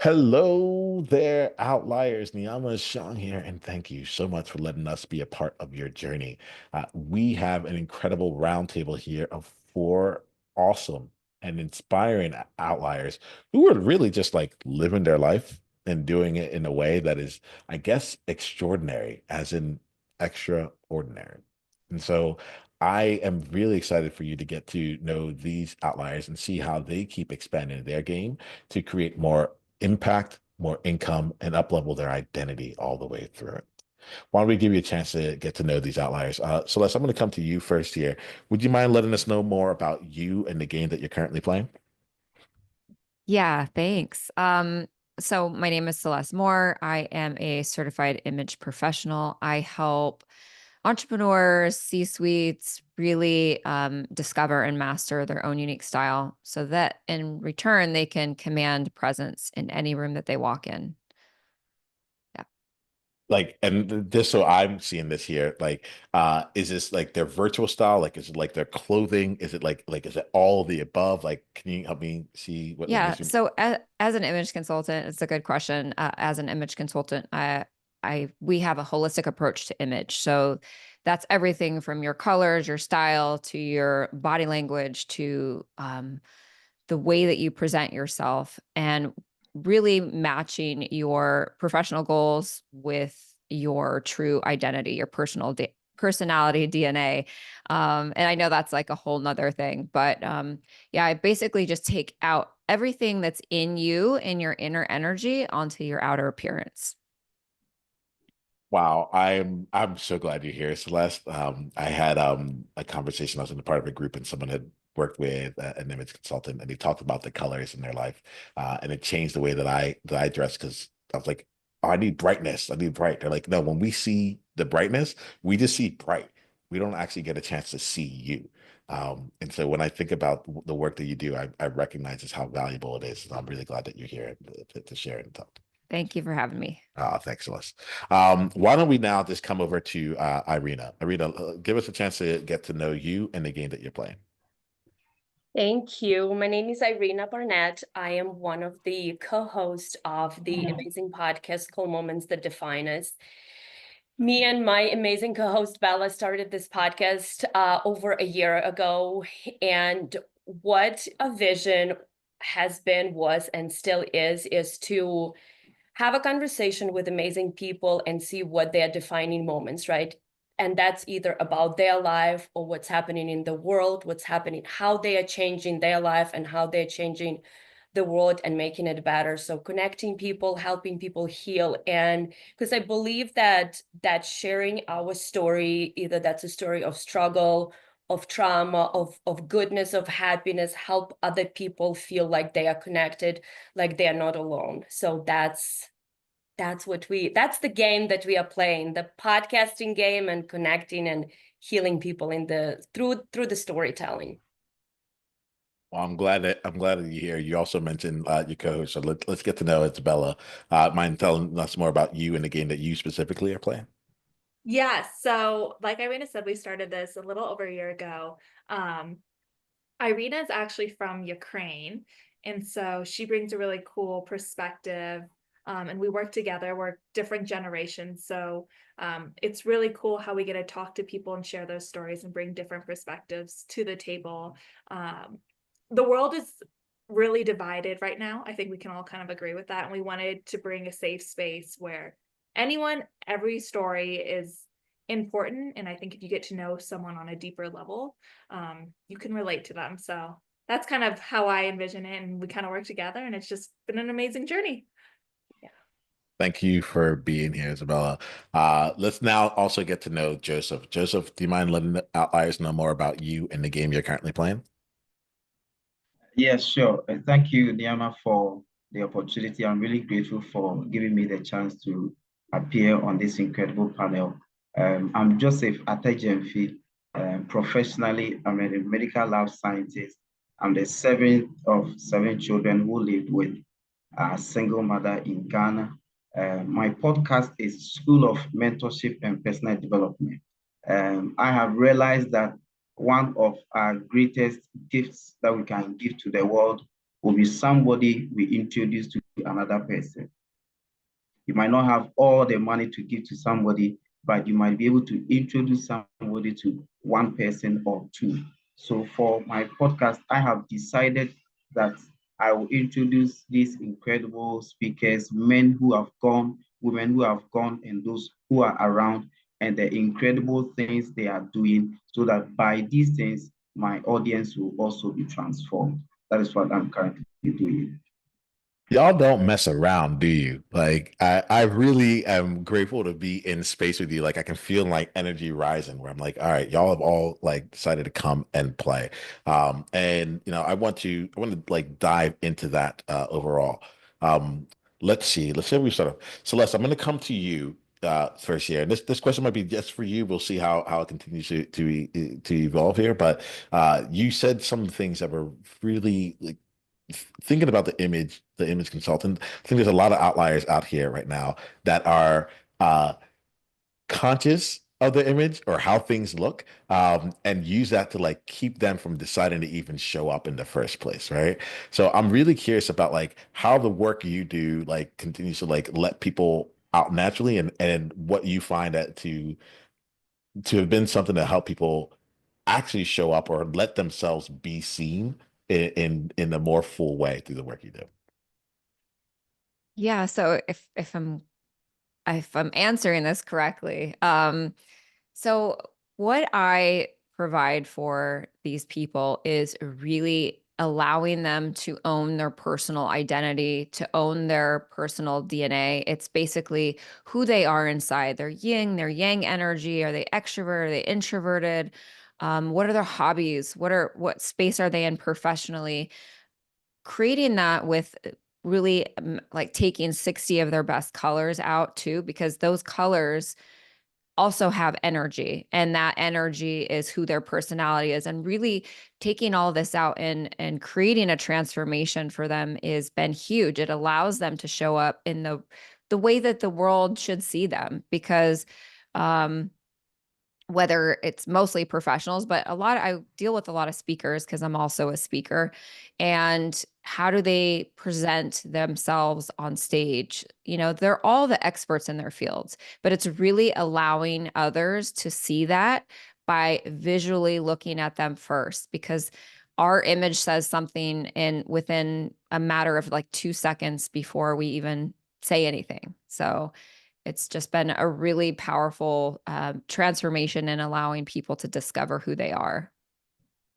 Hello there, outliers. Niiamah Shang here, and thank you so much for letting us be a part of your journey. We have an incredible roundtable here of four awesome and inspiring outliers who are really just like living their life and doing it in a way that is, I guess, extraordinary, as in extraordinary. And so I am really excited for you to get to know these outliers and see how they keep expanding their game to create more impact, more income, and uplevel their identity all the way through it. Why don't we give you a chance to get to know these outliers? Celeste, I'm going to come to you first here. Would you mind letting us know more about you and the game that you're currently playing? Yeah, thanks. So my name is Celeste Moore. I am a certified image professional. I help entrepreneurs, C-suites really discover and master their own unique style so that in return they can command presence in any room that they walk in. Yeah. Like, and just so I'm seeing this here, like, is this like their virtual style? Like, is it like their clothing? Is it like, is it all of the above? Like, can you help me see what Yeah. makes you? So as an image consultant, it's a good question. As an image consultant, we have a holistic approach to image. So that's everything from your colors, your style, to your body language, to the way that you present yourself, and really matching your professional goals with your true identity, your personality DNA. And I know that's like a whole nother thing, but yeah, I basically just take out everything that's in you and your inner energy onto your outer appearance. Wow, I'm so glad you're here, Celeste. I had a conversation. I was in a part of a group, and someone had worked with an image consultant, and they talked about the colors in their life, and it changed the way that I dress because I was like, oh, I need brightness. I need bright. They're like, no, when we see the brightness, we just see bright. We don't actually get a chance to see you. And so when I think about the work that you do, I recognize just how valuable it is. And I'm really glad that you're here to share and talk. Thank you for having me. Thanks, Celeste. Why don't we now just come over to Irina? Irina, give us a chance to get to know you and the game that you're playing. Thank you. My name is Irina Barnett. I am one of the co-hosts of the amazing podcast called Moments That Define Us. Me and my amazing co-host Bella started this podcast over a year ago, and what a vision has been, was, and still is to have a conversation with amazing people and see what their defining moments, right? And that's either about their life or what's happening in the world, what's happening, how they are changing their life and how they're changing the world and making it better. So connecting people, helping people heal. And because I believe that sharing our story, either that's a story of struggle, of trauma, of goodness, of happiness, help other people feel like they are connected, like they are not alone. So that's the game that we are playing, the podcasting game, and connecting and healing people in the through the storytelling. Well, I'm glad that you're here. You also mentioned your co-host, so let's get to know Isabella. Mind telling us more about you and the game that you specifically are playing? Yeah, so like Irina said, we started this a little over a year ago. Irina is actually from Ukraine, and so she brings a really cool perspective. And we work together. We're different generations, so it's really cool how we get to talk to people and share those stories and bring different perspectives to the table. The world is really divided right now. I think we can all kind of agree with that, and we wanted to bring a safe space where every story is important, and I think if you get to know someone on a deeper level, you can relate to them. So that's kind of how I envision it, and we kind of work together, and it's just been an amazing journey. Yeah. Thank you for being here, Isabella. Let's now also get to know Joseph. Joseph, do you mind letting the outliers know more about you and the game you're currently playing? Yes, sure. Thank you, Niiamah, for the opportunity. I'm really grateful for giving me the chance to appear on this incredible panel. I'm Joseph Atta Gyamfi. Professionally, I'm a medical lab scientist. I'm the seventh of seven children who lived with a single mother in Ghana. My podcast is School of Mentorship and Personal Development. I have realized that one of our greatest gifts that we can give to the world will be somebody we introduce to to another person. You might not have all the money to give to somebody, but you might be able to introduce somebody to one person or two. So for my podcast, I have decided that I will introduce these incredible speakers, men who have gone, women who have gone, and those who are around, and the incredible things they are doing, so that by these things, my audience will also be transformed. That is what I'm currently doing. Y'all don't mess around, do you? Like, I really am grateful to be in space with you. Like, I can feel like energy rising where I'm like, all right, y'all have all like decided to come and play. And I want to like dive into that overall. Um, let's see how we start off. Celeste, I'm gonna come to you first here. And this question might be just for you. We'll see how it continues to evolve here. But you said some things that were really like thinking about the image consultant. I think there's a lot of outliers out here right now that are conscious of the image or how things look, and use that to like keep them from deciding to even show up in the first place, right? So I'm really curious about like how the work you do like continues to like let people out naturally, and what you find that to have been something to help people actually show up or let themselves be seen in a more full way through the work you do. Yeah. So if I'm answering this correctly, so what I provide for these people is really allowing them to own their personal identity, to own their personal DNA. It's basically who they are inside, their yin, their yang energy. Are they extrovert? Are they introverted? What are their hobbies? What space are they in professionally? Creating that with really like taking 60 of their best colors out too, because those colors also have energy, and that energy is who their personality is, and really taking all this out and creating a transformation for them has been huge. It allows them to show up in the way that the world should see them, because whether it's mostly professionals, but I deal with a lot of speakers because I'm also a speaker. And how do they present themselves on stage? They're all the experts in their fields, but it's really allowing others to see that by visually looking at them first, because our image says something within a matter of like 2 seconds before we even say anything. So it's just been a really powerful transformation in allowing people to discover who they are.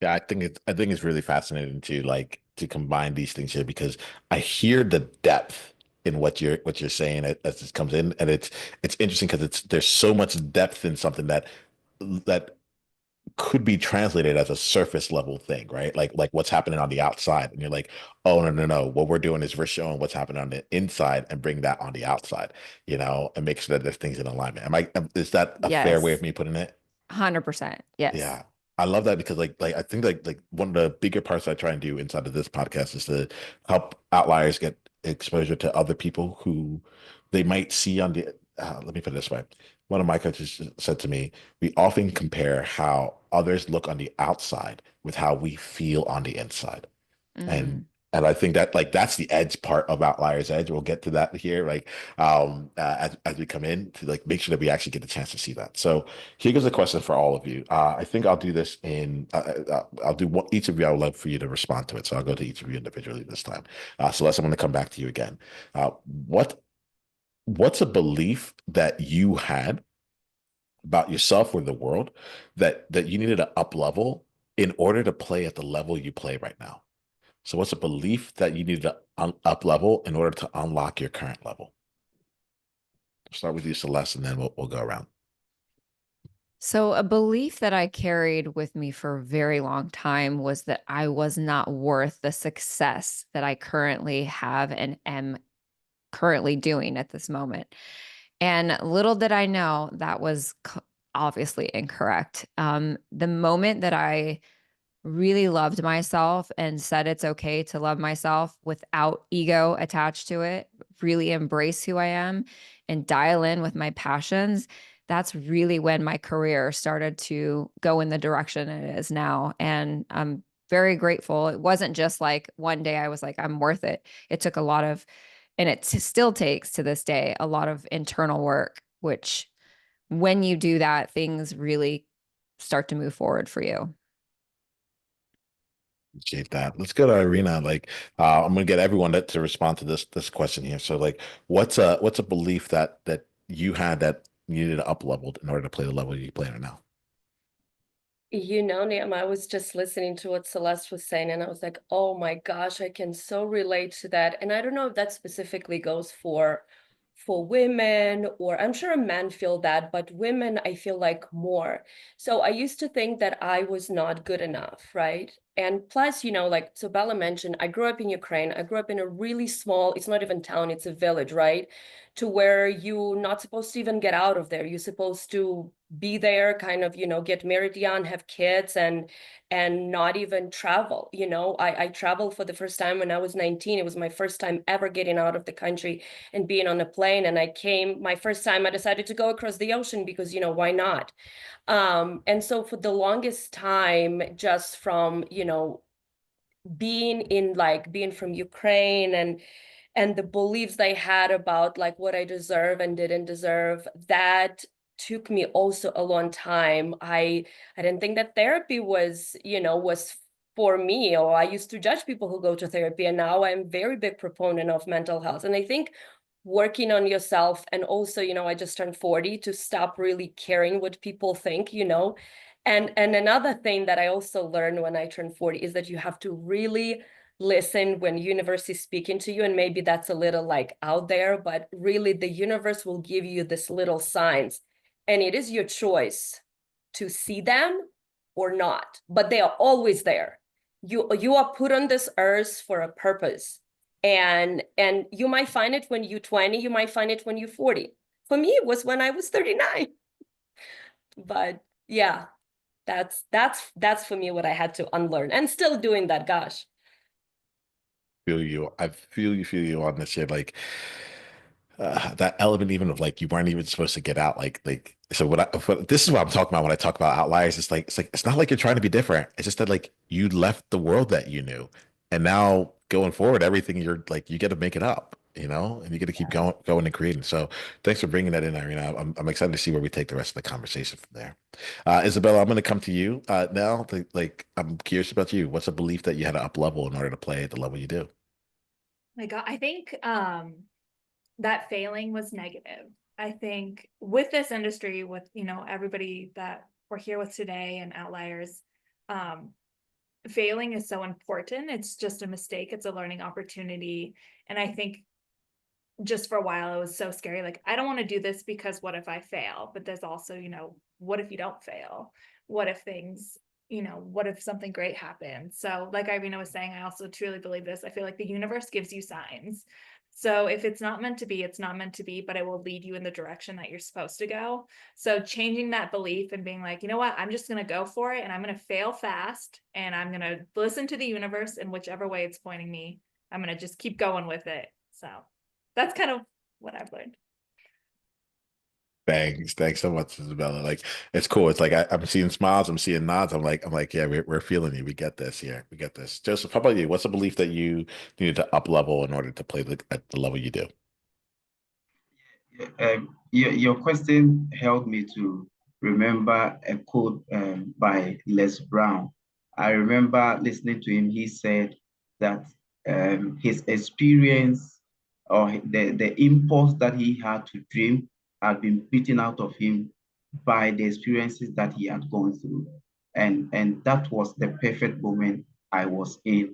Yeah, I think it's really fascinating to like to combine these things here because I hear the depth in what you're saying as this comes in, and it's interesting because there's so much depth in something that could be translated as a surface level thing, right? Like what's happening on the outside, and you're like, oh no, no, no. What we're doing is we're showing what's happening on the inside and bring that on the outside, and make sure that there's things in alignment. Is that a fair way of Yes, me putting it? 100%. Yes. Yeah. I love that because like I think like one of the bigger parts I try and do inside of this podcast is to help outliers get exposure to other people who they might see on the let me put it this way. One of my coaches said to me, we often compare how others look on the outside with how we feel on the inside. And Mm. and I think that like that's the edge part of Outliers Edge. We'll get to that here, like as we come in to like make sure that we actually get the chance to see that. So here goes a question for all of you. I think I'll do this I'll do one, each of you. I would love for you to respond to it. So I'll go to each of you individually this time. Celeste, I'm going to come back to you again. Uh, what what's a belief that you had about yourself or the world that you needed to up level in order to play at the level you play right now? So what's a belief that you need to up level in order to unlock your current level? I'll start with you, Celeste, and then we'll go around. So, a belief that I carried with me for a very long time was that I was not worth the success that I currently have and am currently doing at this moment. And little did I know that was obviously incorrect. The moment that I really loved myself and said it's okay to love myself without ego attached to it, really embrace who I am and dial in with my passions, that's really when my career started to go in the direction it is now. And I'm very grateful. It wasn't just like one day I was like, I'm worth it. It took a lot of And it still takes to this day a lot of internal work, which when you do that, things really start to move forward for you. Appreciate that. Let's go to Irina. Like, I'm gonna get everyone to respond to this question here. So, like, what's a belief that you had that you needed to up leveled in order to play the level you play right now? Niiamah, I was just listening to what Celeste was saying, and I was like, oh my gosh, I can so relate to that. And I don't know if that specifically goes for women, or I'm sure men feel that, but women, I feel like more. So I used to think that I was not good enough, right? And plus, like Isabella mentioned, I grew up in Ukraine. I grew up in a really small, it's not even town, it's a village, right? To where you're not supposed to even get out of there. You're supposed to be there, kind of, get married young, have kids, and not even travel. I traveled for the first time when I was 19. It was my first time ever getting out of the country and being on a plane. And I came, my first time, I decided to go across the ocean because, why not? And so for the longest time, just from, being from Ukraine, and the beliefs they had about like what I deserve and didn't deserve, that took me also a long time. I didn't think that therapy was for me, or I used to judge people who go to therapy, and now I'm very big proponent of mental health. And I think working on yourself, and also, I just turned 40, to stop really caring what people think. And another thing that I also learned when I turned 40 is that you have to really listen when universe is speaking to you. And maybe that's a little like out there, but really the universe will give you this little signs, and it is your choice to see them or not, but they are always there. You are put on this earth for a purpose, and you might find it when you're 20, you might find it when you're 40. For me, it was when I was 39. But yeah, that's for me what I had to unlearn, and still doing that, gosh. Feel you. I feel you on this shit. Like, that element even of like you weren't even supposed to get out. Like so this is what I'm talking about when I talk about outliers. It's not like you're trying to be different. It's just that like you left the world that you knew, and now going forward, everything you're like you get to make it up, and you get to keep going and creating. So thanks for bringing that in, Irina. I'm excited to see where we take the rest of the conversation from there. Isabella, I'm going to come to you now. Like I'm curious about you. What's a belief that you had to up level in order to play at the level you do? My God, I think that failing was negative. I think with this industry, with everybody that we're here with today and outliers, failing is so important. It's just a mistake. It's a learning opportunity. And I think just for a while, it was so scary. Like, I don't want to do this because what if I fail? But there's also, what if you don't fail? What if things, what if something great happens? So like Irina was saying, I also truly believe this. I feel like the universe gives you signs. So if it's not meant to be, it's not meant to be, but it will lead you in the direction that you're supposed to go. So changing that belief and being like, you know what, I'm just going to go for it, and I'm going to fail fast, and I'm going to listen to the universe in whichever way it's pointing me. I'm going to just keep going with it. So that's kind of what I've learned. Thanks so much, Isabella. Like it's cool. It's like I'm seeing smiles, I'm seeing nods. I'm like, yeah, we're feeling you. We get this. Yeah, we get this. Joseph, how about you? What's a belief that you needed to up level in order to play at the level you do? Your question helped me to remember a quote by Les Brown. I remember listening to him. He said that his experience, or the impulse that he had to dream, had been beaten out of him by the experiences that he had gone through. And that was the perfect moment I was in.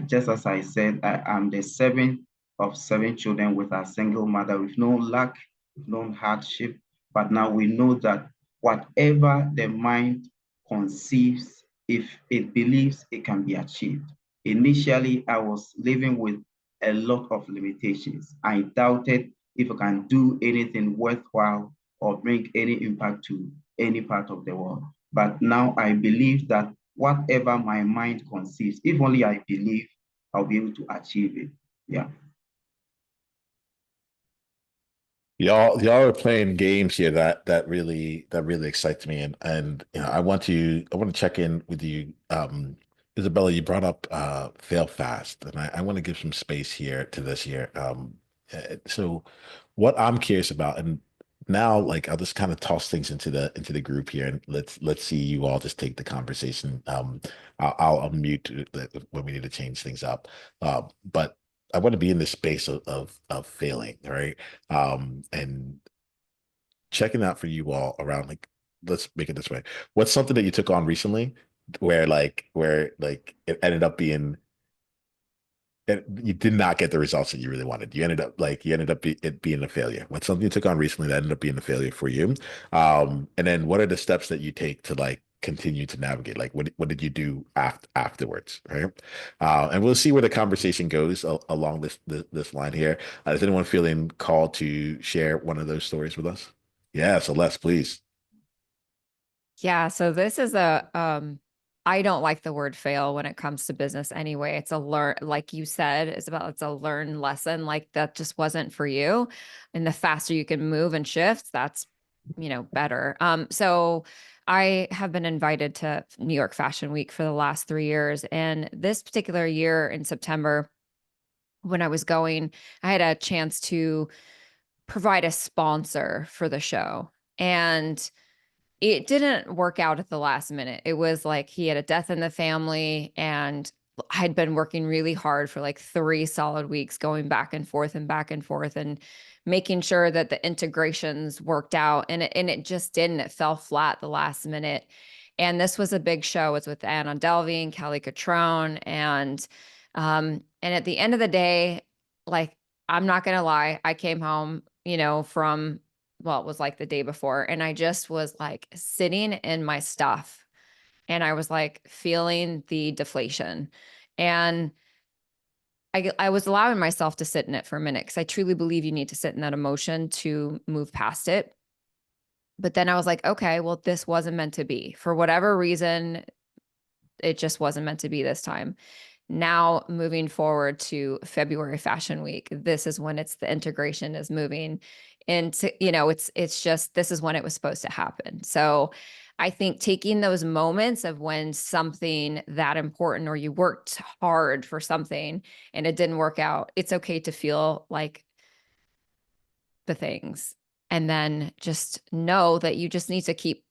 Just as I said, I'm the seventh of seven children with a single mother, with no lack, with no hardship. But now we know that whatever the mind conceives, if it believes, it can be achieved. Initially, I was living with a lot of limitations. I doubted if I can do anything worthwhile or bring any impact to any part of the world. But now I believe that whatever my mind conceives, if only I believe, I'll be able to achieve it. Yeah. Y'all are playing games here that really excites me, and I want to check in with you. Isabella, you brought up fail fast, and I want to give some space here to this here. So what I'm curious about, and now like I'll just kind of toss things into the group here, and let's see you all just take the conversation. I'll unmute when we need to change things up. But I want to be in this space of failing, right? And checking out for you all around like, let's make it this way. What's something that you took on recently where it ended up being, and you did not get the results that you really wanted. You ended up it being a failure. What's something you took on recently that ended up being a failure for you? And then what are the steps that you take to like continue to navigate? Like what did you do afterwards, right? And we'll see where the conversation goes along this line here. Is anyone feeling called to share one of those stories with us? Yeah, Celeste, please. Yeah, so this is I don't like the word fail when it comes to business anyway. It's a learn, like you said, it's a learned lesson. Like that just wasn't for you. And the faster you can move and shift, that's, better. So I have been invited to New York Fashion Week for the last 3 years. And this particular year in September, when I was going, I had a chance to provide a sponsor for the show. And it didn't work out at the last minute. It was like he had a death in the family, and I had been working really hard for like 3 solid weeks, going back and forth and making sure that the integrations worked out. And it just didn't. It fell flat the last minute. And this was a big show. It's with Anna Delvey and Kelly Catrone. And at the end of the day, like, I'm not gonna lie, I came home, from, well, it was like the day before, and I just was like sitting in my stuff, and I was like feeling the deflation. And I was allowing myself to sit in it for a minute, because I truly believe you need to sit in that emotion to move past it. But then I was like, okay, well, this wasn't meant to be. For whatever reason, it just wasn't meant to be this time. Now moving forward to February Fashion Week, this is when the integration is moving into, it's just, this is when it was supposed to happen. So I think taking those moments of when something that important, or you worked hard for something and it didn't work out, it's okay to feel like the things, and then just know that you just need to keep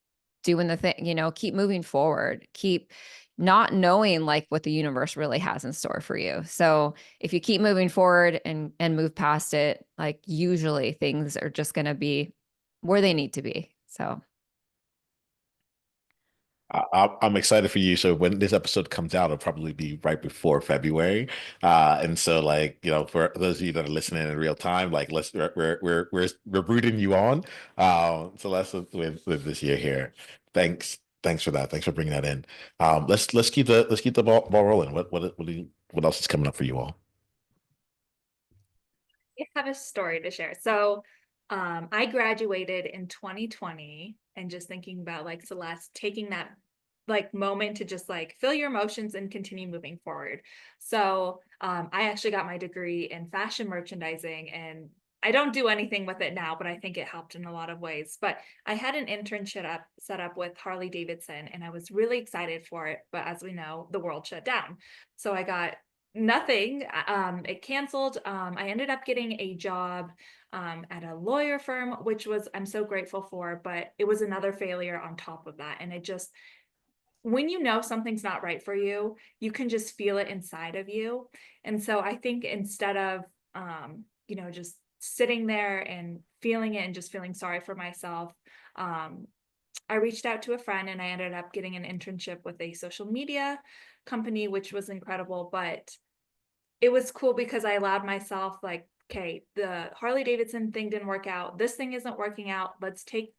doing the thing, keep moving forward, keep not knowing like what the universe really has in store for you. So if you keep moving forward and move past it, like usually things are just going to be where they need to be. So I'm excited for you. So when this episode comes out, it'll probably be right before February. And so like, for those of you that are listening in real time, like we're rooting you on. So that's with this year here. Thanks for that. Thanks for bringing that in. Let's keep the ball rolling. What else is coming up for you all? I have a story to share. So I graduated in 2020, and just thinking about like Celeste taking that like moment to just like feel your emotions and continue moving forward. So I actually got my degree in fashion merchandising, and I don't do anything with it now, but I think it helped in a lot of ways. But I had an internship set up with Harley Davidson, and I was really excited for it. But as we know, the world shut down. So I got nothing. It canceled. I ended up getting a job at a lawyer firm, which I'm so grateful for, but it was another failure on top of that. And it just, when you know something's not right for you, you can just feel it inside of you. And so I think instead of, just sitting there and feeling it and just feeling sorry for myself, I reached out to a friend, and I ended up getting an internship with a social media company, which was incredible. But it was cool because I allowed myself, like, okay, the Harley Davidson thing didn't work out. This thing isn't working out. Let's take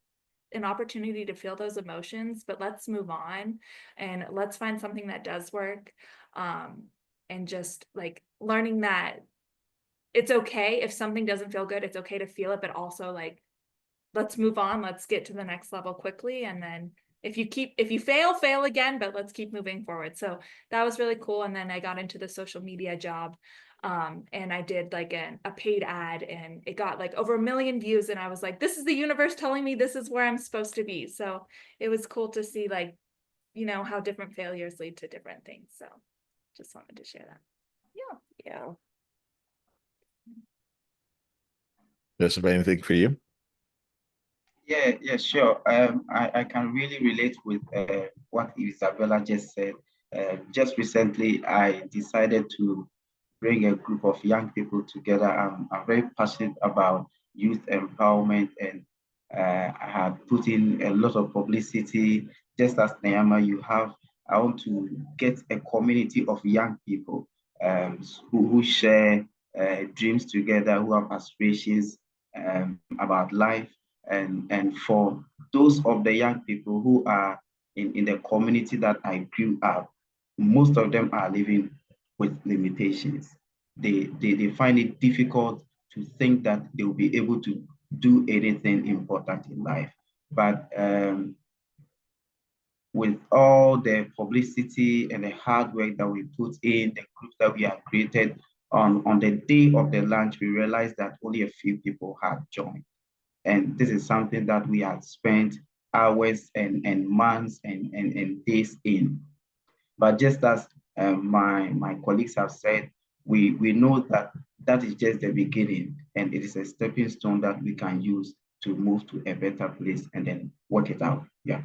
an opportunity to feel those emotions, but let's move on and let's find something that does work. And just like learning that it's okay if something doesn't feel good. It's okay to feel it, but also like, let's move on. Let's get to the next level quickly. And then if you fail again, but let's keep moving forward. So that was really cool. And then I got into the social media job. And I did like a paid ad, and it got like over 1 million views. And I was like, this is the universe telling me this is where I'm supposed to be. So it was cool to see like, how different failures lead to different things. So just wanted to share that. Yeah. Joseph, anything for you? Yeah, sure. I can really relate with what Isabella just said. Just recently, I decided to bring a group of young people together. I'm very passionate about youth empowerment, and I had put in a lot of publicity. Just as Niiamah, you have, I want to get a community of young people who share dreams together, who have aspirations about life. And for those of the young people who are in the community that I grew up, most of them are living with limitations. They find it difficult to think that they will be able to do anything important in life. But with all the publicity and the hard work that we put in, the groups that we have created, on the day of the launch, we realized that only a few people had joined. And this is something that we had spent hours and months and days in. But just as my colleagues have said, we know that that is just the beginning, and it is a stepping stone that we can use to move to a better place and then work it out. Yeah.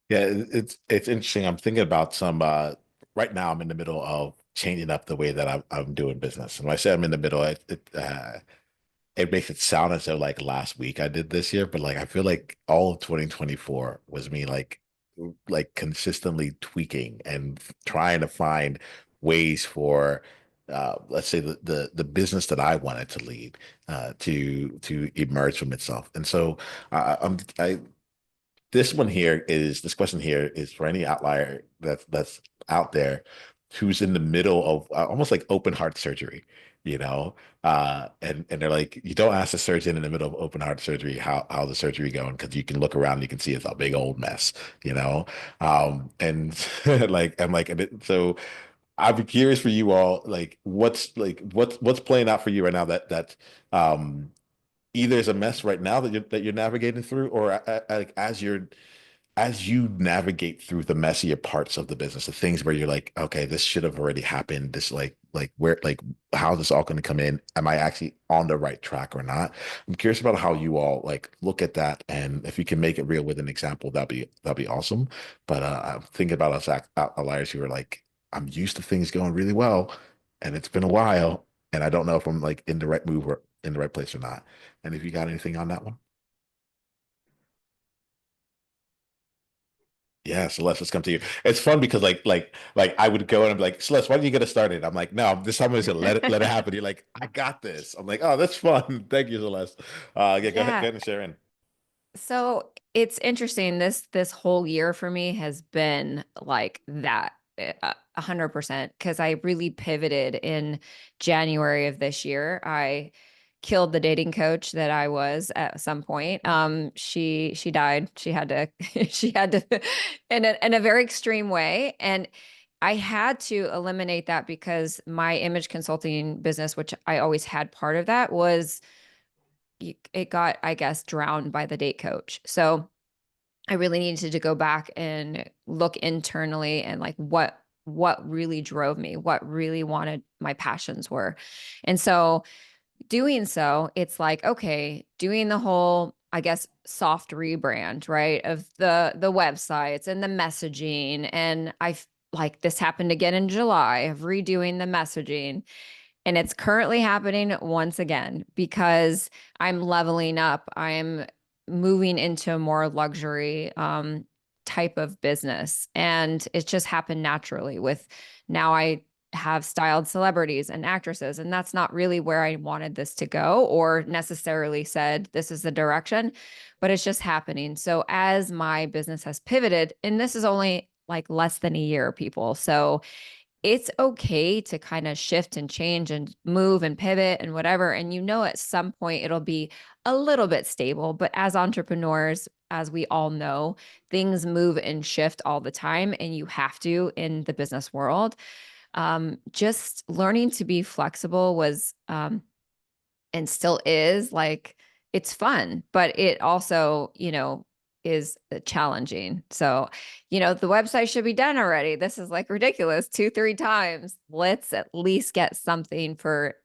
Yeah, it's interesting. I'm thinking about some right now I'm in the middle of changing up the way that I'm doing business. And when I say I'm in the middle, it makes it sound as though like last week I did this year, but like I feel like all of 2024 was me like consistently tweaking and trying to find ways for let's say the business that I wanted to lead to emerge from itself. And so I this question here is for any outlier that's out there who's in the middle of almost like open heart surgery, you know, and they're like, you don't ask the surgeon in the middle of open heart surgery how the surgery going, because you can look around and you can see it's a big old mess, you know, and like I'm like, so I'd be curious for you all, like what's playing out for you right now um either is a mess right now that you're navigating through, or like as you navigate through the messier parts of the business, the things where you're like, okay, this should have already happened. This like where like how is this all going to come in? Am I actually on the right track or not? I'm curious about how you all like look at that, and if you can make it real with an example, that'd be awesome. But I'm thinking about us outliers who are like, I'm used to things going really well, and it's been a while, and I don't know if I'm like in the right move or in the right place or not. And if you got anything on that one? Yeah, Celeste, let's come to you. It's fun because like I would go and I'm like, Celeste, why don't you get us started? I'm like, no, this time I'm just gonna let it happen. You're like, I got this. I'm like, oh, that's fun. Thank you, Celeste. Yeah, go Yeah. ahead and share in. So it's interesting. This whole year for me has been like that 100% because I really pivoted in January of this year. I killed the dating coach that I was at some point. She died. She had to she had to in a very extreme way. And I had to eliminate that because my image consulting business, which I always had part of that, was it got, I guess, drowned by the date coach. So I really needed to go back and look internally and like what really drove me, what really wanted my passions were. And so doing so, it's like, okay, doing the whole, I guess, soft rebrand, right? Of the websites and the messaging. And like this happened again in July of redoing the messaging. And it's currently happening once again because I'm leveling up. I'm moving into a more luxury type of business. And it just happened naturally with now I have styled celebrities and actresses. And that's not really where I wanted this to go or necessarily said this is the direction, but it's just happening. So as my business has pivoted, and this is only like less than a year, people. So it's okay to kind of shift and change and move and pivot and whatever. And at some point it'll be a little bit stable. But as entrepreneurs, as we all know, things move and shift all the time. And you have to in the business world. Just learning to be flexible was, and still is like, it's fun, but it also, is challenging. So, you know, the website should be done already. This is like ridiculous. 2-3 times. Let's at least get something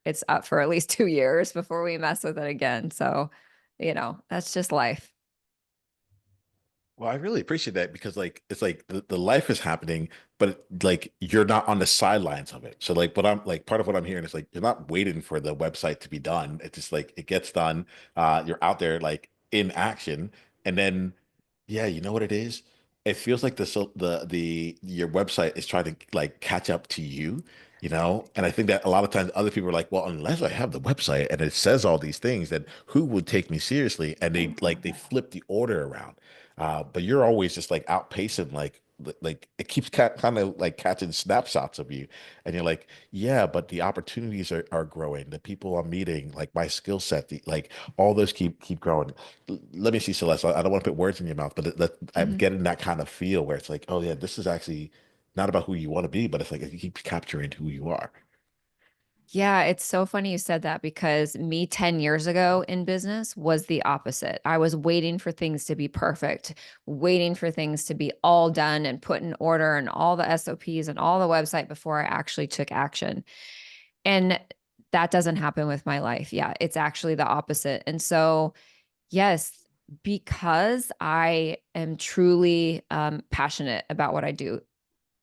it's up for at least 2 years before we mess with it again. So, you know, that's just life. Well, I really appreciate that because like it's like the life is happening, but like you're not on the sidelines of it. So like what I'm like part of what I'm hearing is like you're not waiting for the website to be done. It's just like it gets done. You're out there like in action, and then yeah, you know what it is? It feels like the your website is trying to like catch up to you, you know? And I think that a lot of times other people are like, well, unless I have the website and it says all these things, then who would take me seriously? And they flip the order around. But you're always just like outpacing, like it keeps kind of like catching snapshots of you, and you're like, yeah, but the opportunities are growing, the people I'm meeting, like my skill set, like all those keep growing. Let me see, Celeste. I don't want to put words in your mouth, but I'm Mhm. getting that kind of feel where it's like, oh yeah, this is actually not about who you want to be, but it's like it keeps capturing who you are. Yeah, it's so funny you said that because me 10 years ago in business was the opposite. I was waiting for things to be perfect, waiting for things to be all done and put in order and all the SOPs and all the website before I actually took action. And that doesn't happen with my life. Yeah, it's actually the opposite. And so, yes, because I am truly passionate about what I do,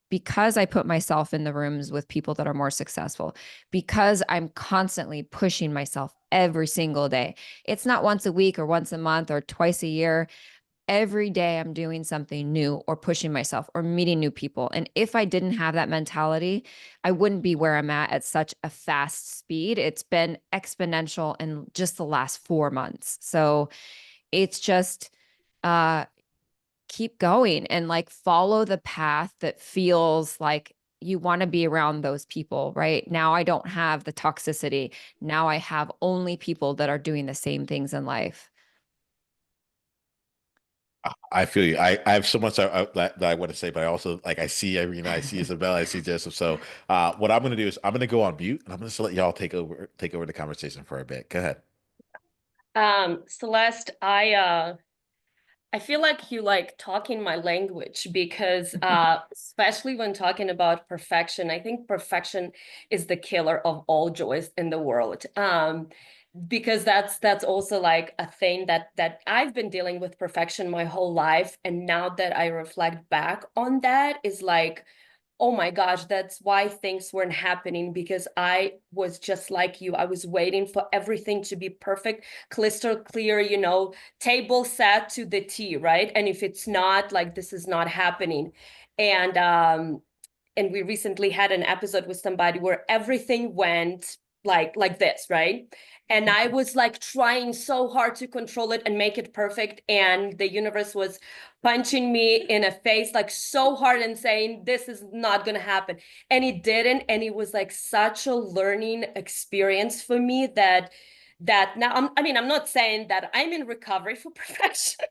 because I put myself in the rooms with people that are more successful, because I'm constantly pushing myself every single day. It's not once a week or once a month or twice a year. Every day I'm doing something new or pushing myself or meeting new people. And if I didn't have that mentality, I wouldn't be where I'm at such a fast speed. It's been exponential in just the last 4 months. So it's just, uh, keep going and like follow the path that feels like you want to be around those people. Right now, I don't have the toxicity. Now I have only people that are doing the same things in life. I feel you. I have so much that I want to say, but I also like I see Irina, I see Isabella, I see Joseph. So what I'm going to do is I'm going to go on mute and I'm going to let y'all take over the conversation for a bit. Go ahead. Celeste, I feel like you like talking my language because especially when talking about perfection, I think perfection is the killer of all joys in the world. Because that's also like a thing that I've been dealing with perfection my whole life. And now that I reflect back on that is like, oh my gosh, that's why things weren't happening because I was just like you. I was waiting for everything to be perfect, crystal clear, table set to the T, right? And if it's not, like this is not happening. And we recently had an episode with somebody where everything went like this, right? And I was like trying so hard to control it and make it perfect, and the universe was punching me in a face like so hard and saying this is not going to happen, and it didn't. And it was like such a learning experience for me that now I'm not saying that I'm in recovery for perfection.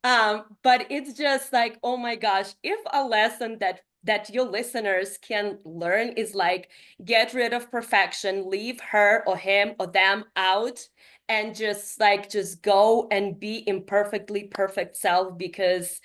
But it's just like, oh my gosh, if a lesson that your listeners can learn is like, get rid of perfection, leave her or him or them out, and just go and be imperfectly perfect self, because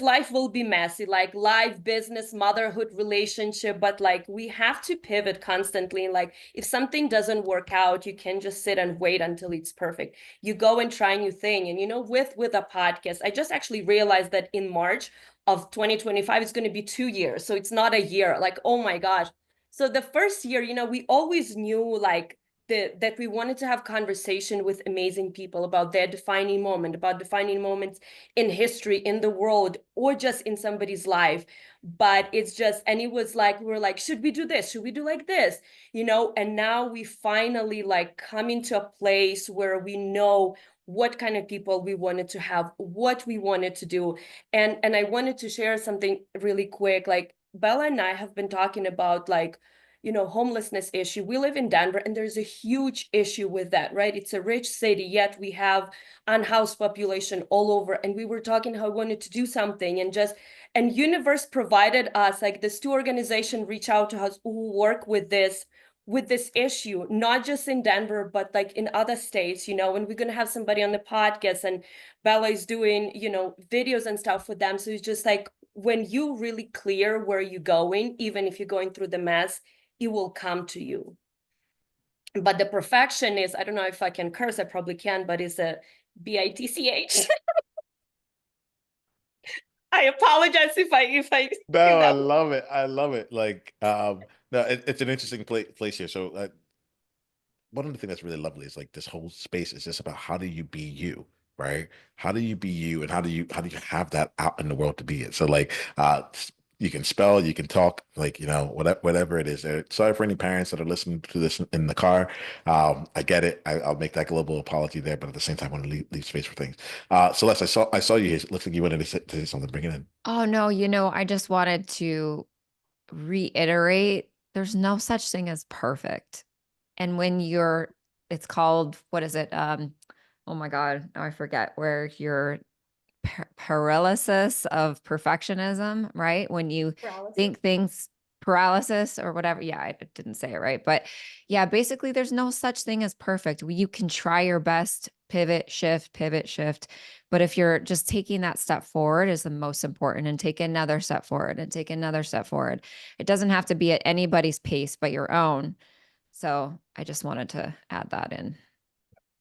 life will be messy, like life, business, motherhood, relationship, but like we have to pivot constantly. Like if something doesn't work out, you can just sit and wait until it's perfect. You go and try new thing. And with a podcast, I just actually realized that in March of 2025 it's going to be 2 years, so it's not a year. Like, oh my gosh. So the first year, we always knew like that we wanted to have conversation with amazing people about their defining moment, about defining moments in history, in the world, or just in somebody's life. But it's just, and it was like, we were like, should we do this? Should we do like this? And now we finally like come into a place where we know what kind of people we wanted to have, what we wanted to do. And I wanted to share something really quick. Like Bella and I have been talking about like, homelessness issue. We live in Denver and there's a huge issue with that, right? It's a rich city, yet we have unhoused population all over. And we were talking how we wanted to do something, and universe provided us, like this two organization reach out to us who work with this with this issue, not just in Denver, but like in other states, and we're going to have somebody on the podcast, and Bella is doing, videos and stuff for them. So it's just like, when you really clear where you're going, even if you're going through the mess, it will come to you. But the perfection is, I don't know if I can curse, I probably can, but it's a bitch. I apologize if No, if I that. love it. I love it. Like, no, it's an interesting place here. So, one of the things that's really lovely is like this whole space is just about how do you be you, right? How do you be you, and how do you have that out in the world to be it? So, like, you can spell, you can talk, like, whatever it is. Sorry for any parents that are listening to this in the car. I get it. I'll make that global apology there, but at the same time, I want to leave space for things. Celeste, I saw you here. It looks like you wanted to say something. Bring it in. Oh no, I just wanted to reiterate there's no such thing as perfect. And when it's called, what is it? Oh my God, now I forget, where you're paralysis of perfectionism, right? When you think things, paralysis or whatever. Yeah, I didn't say it right. But yeah, basically, there's no such thing as perfect. You can try your best, pivot, shift, pivot, shift. But if you're just taking that step forward is the most important, and take another step forward and take another step forward. It doesn't have to be at anybody's pace but your own. So I just wanted to add that in.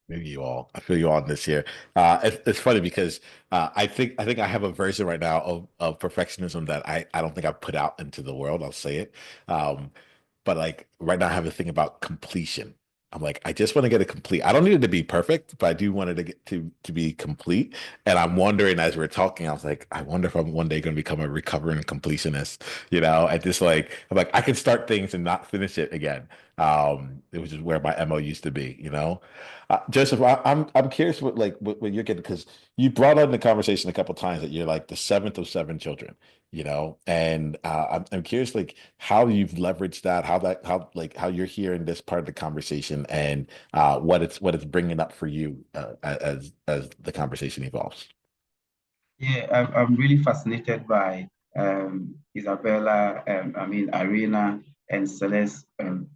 Maybe you all. I feel you all in this here. It's funny because I think I have a version right now of perfectionism that I don't think I've put out into the world. I'll say it. Um, but like right now I have a thing about completion. I'm like, I just want to get it complete. I don't need it to be perfect, but I do want it to get to be complete. And I'm wondering, as we're talking, I was like, I wonder if I'm one day going to become a recovering completionist, and just like, I'm like, I can start things and not finish it again. It was just where my MO used to be. Joseph, I'm curious what you're getting, because you brought up in the conversation a couple times that you're like the seventh of seven children, and I'm curious, like, how you've leveraged that, how you're here in this part of the conversation, and what it's bringing up for you, as the conversation evolves. Yeah, I'm really fascinated by Isabella, Irina and Celeste,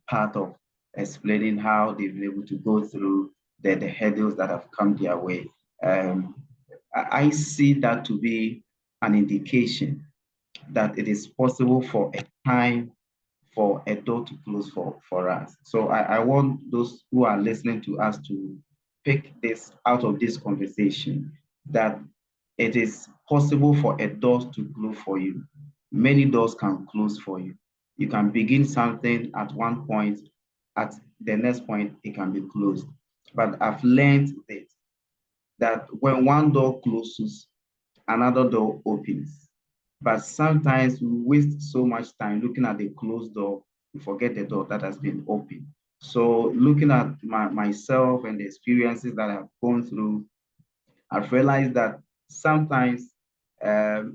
part of explaining how they've been able to go through the hurdles that have come their way. Um, I see that to be an indication that it is possible for a time for a door to close for us. So I want those who are listening to us to pick this out of this conversation, that it is possible for a door to close for you. Many doors can close for you. You can begin something at one point, at the next point, it can be closed. But I've learned this, that when one door closes, another door opens. But sometimes we waste so much time looking at the closed door, we forget the door that has been opened. So looking at myself and the experiences that I've gone through, I've realized that sometimes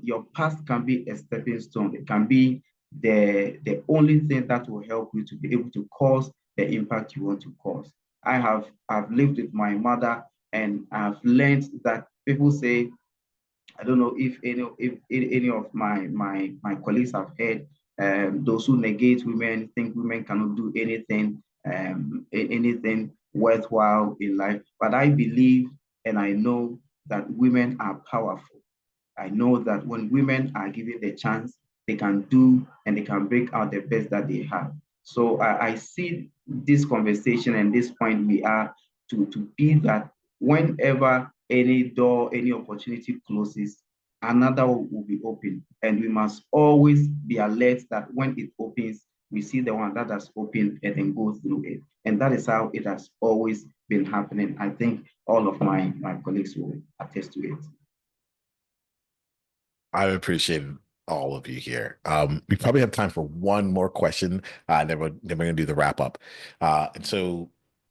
your past can be a stepping stone. It can be the only thing that will help you to be able to cause the impact you want to cause. I've lived with my mother, and I've learned that people say, I don't know if any of my colleagues have heard, those who negate women think women cannot do anything worthwhile in life. But I believe and I know that women are powerful. I know that when women are given the chance, they can do and they can break out the best that they have. So I see this conversation and this point we are to be that whenever any door, any opportunity closes, another will be open. And we must always be alert that when it opens, we see the one that has opened and then go through it. And that is how it has always been happening. I think all of my colleagues will attest to it. I appreciate all of you here. We probably have time for one more question, and then we're gonna do the wrap up. And so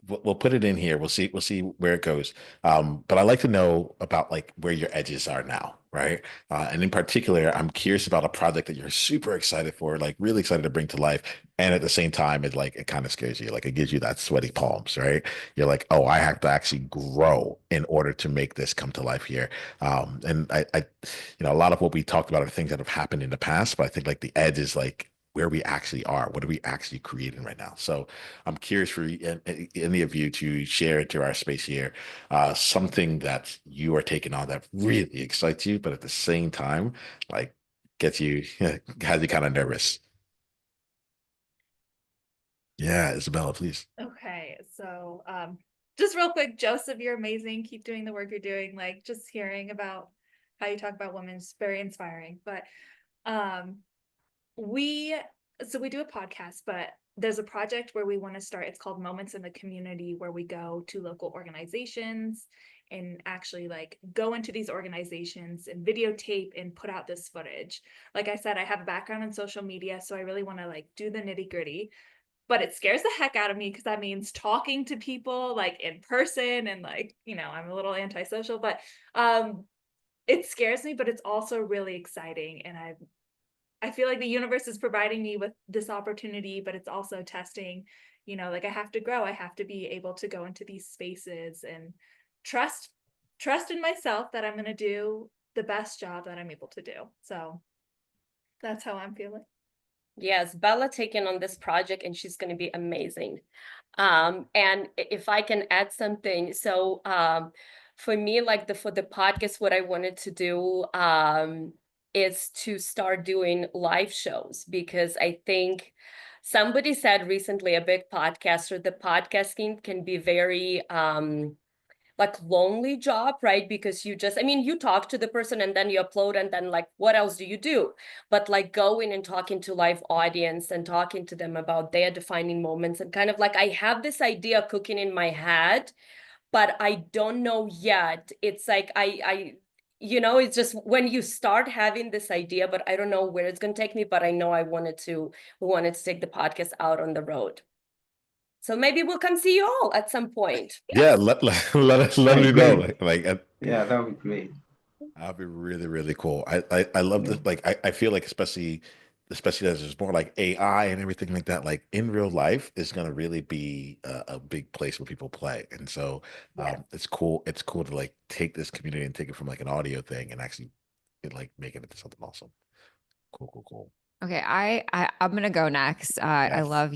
we'll put it in here. We'll see where it goes. But I'd like to know about like where your edges are now, right? And in particular, I'm curious about a project that you're super excited for, like really excited to bring to life, and at the same time, it kind of scares you, like it gives you that sweaty palms, right? You're like, oh, I have to actually grow in order to make this come to life here. And a lot of what we talked about are things that have happened in the past, but I think like the edge is like where we actually are. What are we actually creating right now? So I'm curious for any of you to share into our space here something that you are taking on that really excites you, but at the same time, like gets you, has you kind of nervous. Yeah, Isabella, please. Okay, so just real quick, Joseph, you're amazing. Keep doing the work you're doing. Like just hearing about how you talk about women is very inspiring. But um we we do a podcast, but there's a project where we want to start. It's called Moments in the Community, where we go to local organizations and actually like go into these organizations and videotape and put out this footage. Like I said, I have a background in social media, so I really want to like do the nitty-gritty, but it scares the heck out of me because that means talking to people like in person, and like, I'm a little antisocial, but it scares me, but it's also really exciting. And I feel like the universe is providing me with this opportunity, but it's also testing, like I have to grow. I have to be able to go into these spaces and trust in myself that I'm going to do the best job that I'm able to do. So that's how I'm feeling. Yes, Bella taking on this project and she's going to be amazing. And if I can add something, so for me, like for the podcast, what I wanted to do is to start doing live shows, because I think somebody said recently, a big podcaster, the podcasting can be very like lonely job, right? Because you just, I mean, you talk to the person and then you upload, and then like, what else do you do? But like going and talking to live audience and talking to them about their defining moments, and kind of like, I have this idea cooking in my head, but I don't know yet. It's like, it's just when you start having this idea, but I don't know where it's going to take me, but I know we wanted to take the podcast out on the road. So maybe we'll come see you all at some point. Yeah, let me know. Great. Like Yeah, that would be great. that'd be really, really cool. I love Yeah. this. Like I feel like especially as there's more like AI and everything like that, like in real life is gonna really be a big place where people play. And so Yeah. it's cool. It's cool to like take this community and take it from like an audio thing and actually like make it into something awesome. Cool, cool, cool. Okay, I'm gonna go next. I Yes. love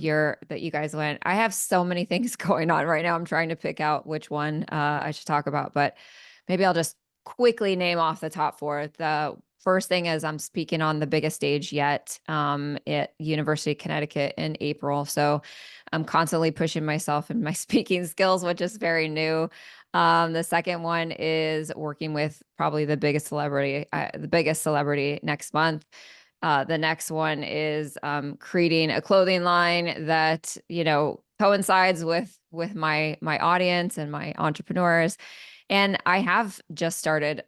that you guys went. I have so many things going on right now. I'm trying to pick out which one I should talk about, but maybe I'll just quickly name off the top four. The first thing is I'm speaking on the biggest stage yet at University of Connecticut in April. So I'm constantly pushing myself and my speaking skills, which is very new. The second one is working with probably the biggest celebrity next month. The next one is creating a clothing line that coincides with my audience and my entrepreneurs. And I have just started.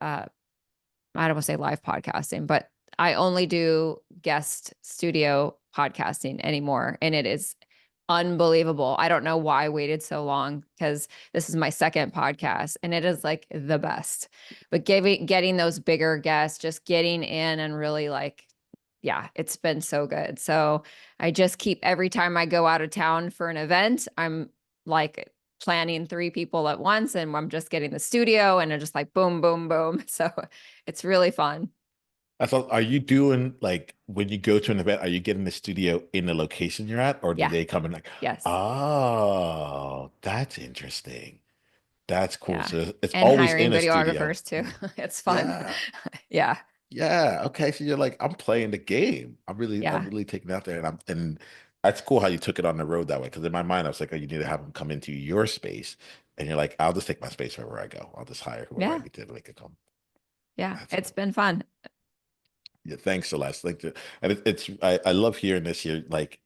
I don't want to say live podcasting, but I only do guest studio podcasting anymore, and it is unbelievable. I don't know why I waited so long, because this is my second podcast and it is like the best. But getting those bigger guests, just getting in and really like, yeah, it's been so good. So I just keep, every time I go out of town for an event, I'm like planning 3 people at once, and I'm just getting the studio and I'm just like boom, boom, boom. So it's really fun. I thought, are you doing like when you go to an event, are you getting the studio in the location you're at, or do Yeah. they come in like, Yes. oh, that's interesting. That's cool. Yeah. So it's And always hiring in a studio. videographers too. It's fun. Yeah. Yeah. Yeah. Okay. So you're like, I'm playing the game. I'm Yeah. really taking it out there. And that's cool how you took it on the road that way. Because in my mind, I was like, oh, you need to have them come into your space. And you're like, I'll just take my space wherever I go. I'll just hire whoever I Yeah. need to make it come. Yeah. That's It's cool. been fun. Yeah. Thanks, Celeste. Thank you. And I love hearing this here, like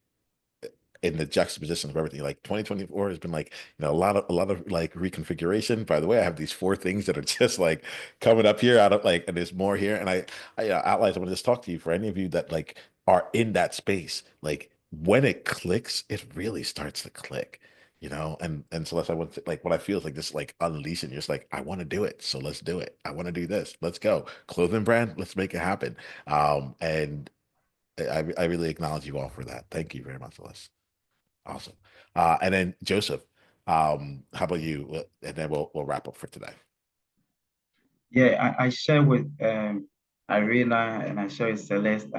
in the juxtaposition of everything. Like 2024 has been like, a lot of like reconfiguration. By the way, I have these 4 things that are just like coming up here out of like, and there's more here. And I outlines, I want to just talk to you for any of you that like are in that space. Like when it clicks, it really starts to click. And Celeste, I want to, like what I feel is like this like unleashing. You're just like, I want to do it, so let's do it. I want to do this. Let's go. Clothing brand, let's make it happen. And I really acknowledge you all for that. Thank you very much, Celeste. Awesome. And then Joseph, how about you? And then we'll wrap up for today. Yeah, I share with Irina and I share with Celeste.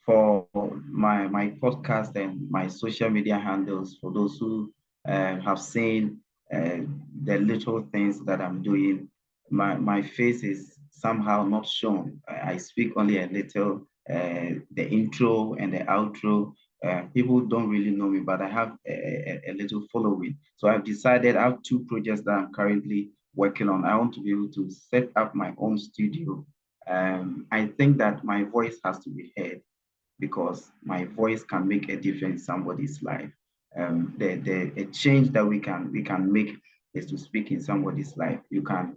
for my podcast and my social media handles, for those who have seen the little things that I'm doing, my face is somehow not shown. I speak only a little, the intro and the outro. People don't really know me, but I have a little following. So I've decided I have two projects that I'm currently working on. I want to be able to set up my own studio. I think that my voice has to be heard because my voice can make a difference in somebody's life. The change that we can make is to speak in somebody's life. You can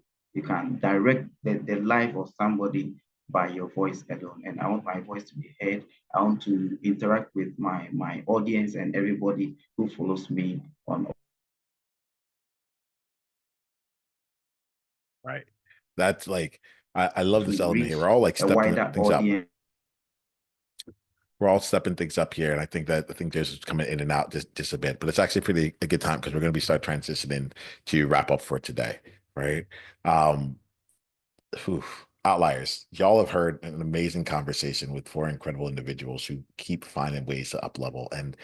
direct the life of somebody by your voice alone. And I want my voice to be heard. I want to interact with my audience and everybody who follows me on. Right. That's like, I love this To element here. reach We're all like a stepping wider things up. audience. We're all stepping things up here, and I think there's coming in and out just a bit, but it's actually pretty a good time because we're going to be start transitioning to wrap up for today, right? Um, whew, outliers. Y'all have heard an amazing conversation with four incredible individuals who keep finding ways to up level, and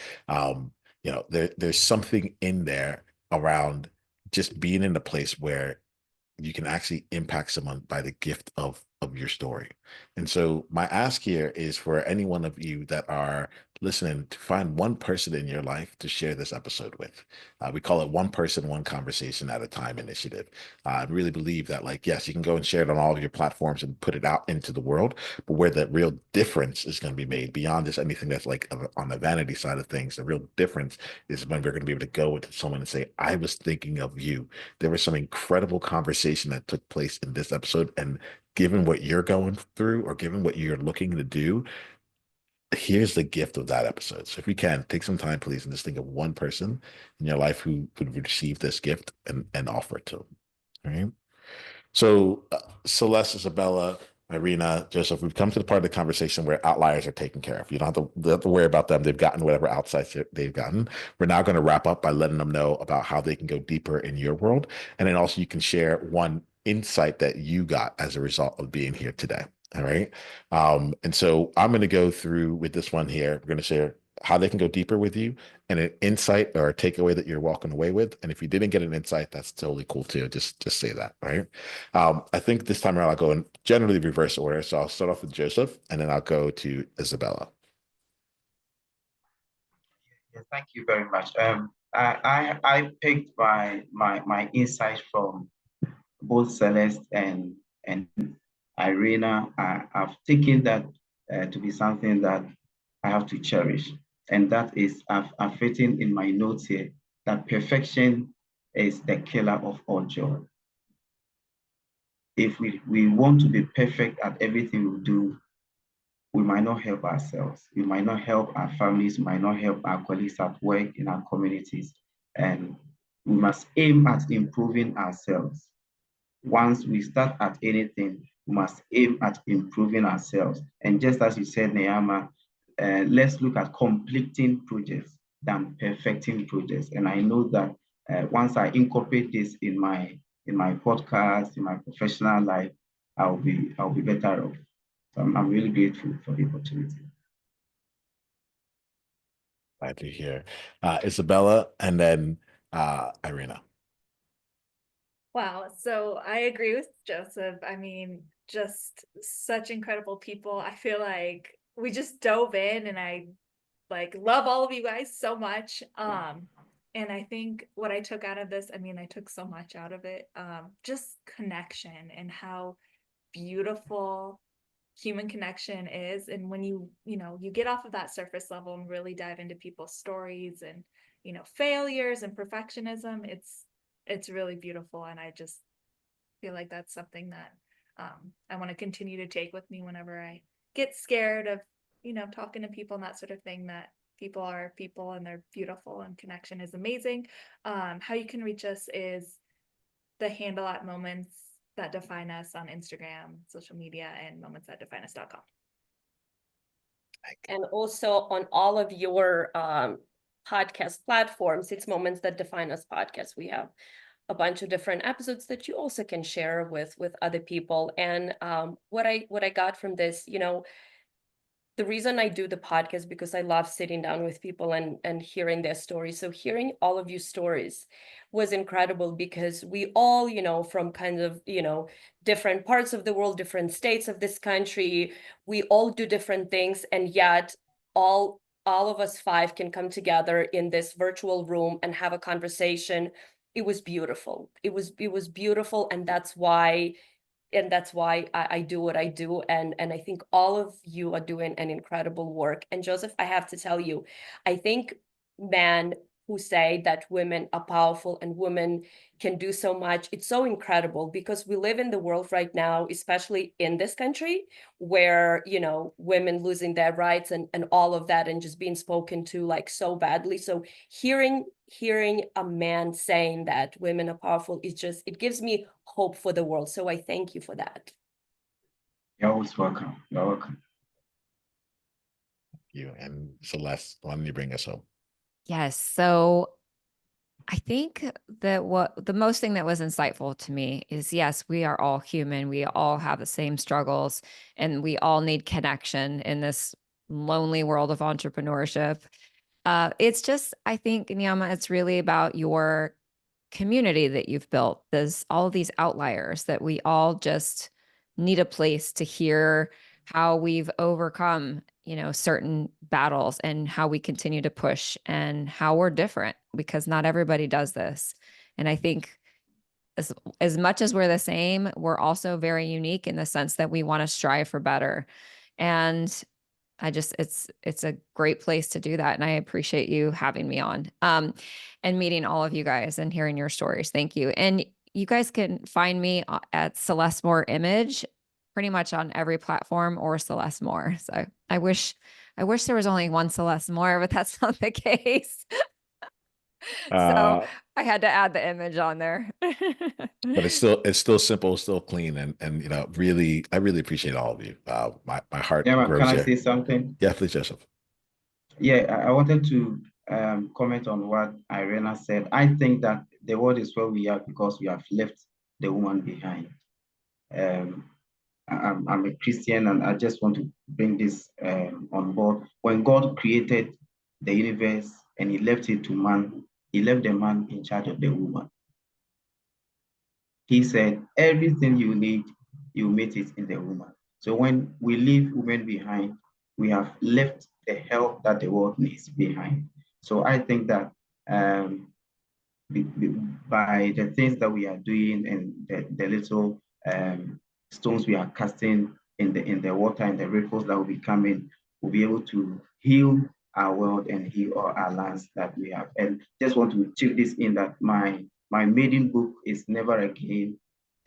there's something in there around just being in a place where you can actually impact someone by the gift of your story. And so my ask here is for any one of you that are listening to find one person in your life to share this episode with. We call it one person, one conversation at a time initiative. I really believe that, like, yes, you can go and share it on all of your platforms and put it out into the world, but where the real difference is going to be made beyond just anything that's like on the vanity side of things, the real difference is when we're going to be able to go to someone and say, I was thinking of you. There was some incredible conversation that took place in this episode. And given what you're going through or given what you're looking to do, here's the gift of that episode. So if you can, take some time, please, and just think of one person in your life who would receive this gift and offer it to them. All right. So, Celeste, Isabella, Irina, Joseph, we've come to the part of the conversation where outliers are taken care of. You don't have to worry about them. They've gotten whatever outsides they've gotten. We're now going to wrap up by letting them know about how they can go deeper in your world. And then also you can share one insight that you got as a result of being here today. All right. And so I'm going to go through with this one here. We're going to share how they can go deeper with you and an insight or a takeaway that you're walking away with. And if you didn't get an insight, that's totally cool too. Just say that, right? I think this time around I'll go in generally reverse order. So I'll start off with Joseph and then I'll go to Isabella. Yeah, thank you very much. I picked my insights from both Celeste and Irina. I've taken that to be something that I have to cherish, and that is I've written in my notes here that perfection is the killer of all joy. If we want to be perfect at everything we do, we might not help ourselves. We might not help our families. We might not help our colleagues at work, in our communities. And we must aim at improving ourselves. Once we start at anything, we must aim at improving ourselves. And just as you said, Niiamah, let's look at completing projects than perfecting projects. And I know that once I incorporate this in my podcast, in my professional life, I'll be better off. So I'm really grateful for the opportunity. Glad to hear. Isabella and then Irina. Wow. So I agree with Joseph. I mean, just such incredible people. I feel like we just dove in and I like love all of you guys so much. And I think what I took out of this, I mean, I took so much out of it. Just connection and how beautiful human connection is. And when you get off of that surface level and really dive into people's stories and failures and perfectionism, it's really beautiful. And I just feel like that's something that I want to continue to take with me whenever I get scared of talking to people and that sort of thing, that people are people and they're beautiful and connection is amazing. How you can reach us is the handle at Moments That Define Us on Instagram, social media, and momentsthatdefineus.com. And also on all of your podcast platforms, it's Moments That Define Us podcast. We have a bunch of different episodes that you also can share with other people. And what I got from this, the reason I do the podcast, because I love sitting down with people and hearing their stories. So hearing all of your stories was incredible, because we all, from kind of, different parts of the world, different states of this country, we all do different things, and yet all of us five can come together in this virtual room and have a conversation. It was beautiful. It was beautiful, and that's why I do what I do. And I think all of you are doing an incredible work. And Joseph, I have to tell you, I think men who say that women are powerful and women can do so much, it's so incredible, because we live in the world right now, especially in this country, where, women losing their rights and all of that, and just being spoken to like so badly. So hearing a man saying that women are powerful, it gives me hope for the world. So I thank you for that. You're always welcome. You're welcome. You and Celeste, why don't you bring us home? Yes. So I think that what the most thing that was insightful to me is, yes, we are all human. We all have the same struggles, and we all need connection in this lonely world of entrepreneurship. It's just, I think, Niiamah, it's really about your community that you've built. There's all of these outliers that we all just need a place to hear how we've overcome, certain battles, and how we continue to push, and how we're different, because not everybody does this. And I think as much as we're the same, we're also very unique in the sense that we want to strive for better. And it's a great place to do that. And I appreciate you having me on, and meeting all of you guys and hearing your stories. Thank you. And you guys can find me at Celeste Moore Image, pretty much on every platform, or Celeste Moore. So I wish there was only one Celeste Moore, but that's not the case. So Uh, I had to add the image on there. but it's still simple, still clean, and really, I really appreciate all of you. My heart Yeah, can grows I here. say something? Yeah, please, Joseph. Yeah, I wanted to comment on what Irina said. I think that the world is where we are because we have left the woman behind. Um, I'm a Christian, and I just want to bring this on board. When God created the universe and he left it to man, he left the man in charge of the woman. He said, everything you need, you meet it in the woman. So when we leave women behind, we have left the help that the world needs behind. So I think that by the things that we are doing, and the little stones we are casting in the water, and the ripples that will be coming, we'll be able to heal our world and heal our lands that we have. And just want to chip this in, that my maiden book is Never Again: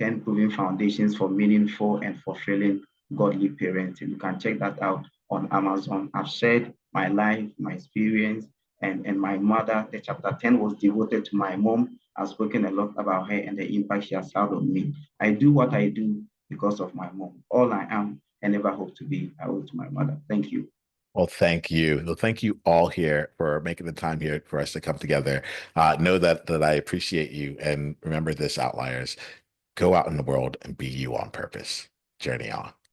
10 Proven Foundations for Meaningful and Fulfilling Godly Parenting. You can check that out on Amazon. I've shared my life, my experience, and my mother. The chapter 10 was devoted to my mom. I've spoken a lot about her and the impact she has had on me. I do what I do because of my mom. All I am and never hope to be, I owe to my mother. Thank you. Well, thank you. Well, thank you all here for making the time here for us to come together. Know that I appreciate you, and remember this, outliers. Go out in the world and be you on purpose. Journey on.